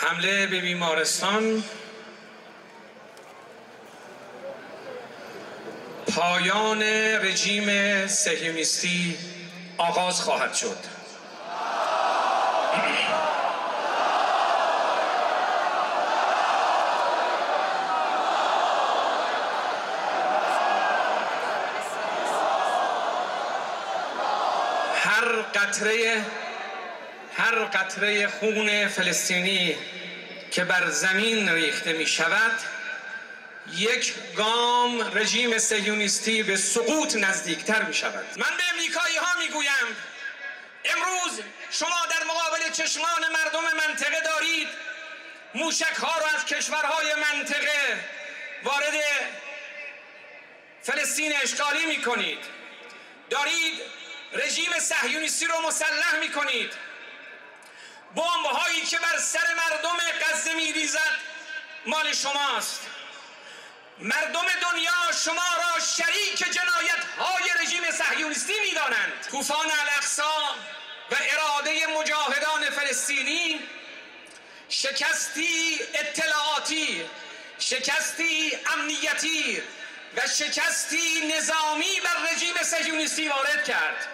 حمله به بیمارستان پایان رژیم صهیونیستی آغاز خواهد شد. هر قطره خون فلسطینی که بر زمین ریخته می شود یک گام رژیم صهیونیستی به سقوط نزدیکتر می شود. من به امریکایی ها می گویم امروز شما در مقابل چشمان مردم منطقه دارید موشک ها را از کشورهای منطقه وارد فلسطین اشغالی می کنید، دارید رژیم صهیونیستی رو مسلح می کنید. بمب هایی که بر سر مردم غزه می ریزد مال شماست. مردم دنیا شما را شریک جنایت های رژیم صهیونیستی می دانند. طوفان الاقصی و اراده مجاهدان فلسطینی شکستی اطلاعاتی، شکستی امنیتی و شکستی نظامی بر رژیم صهیونیستی وارد کرد.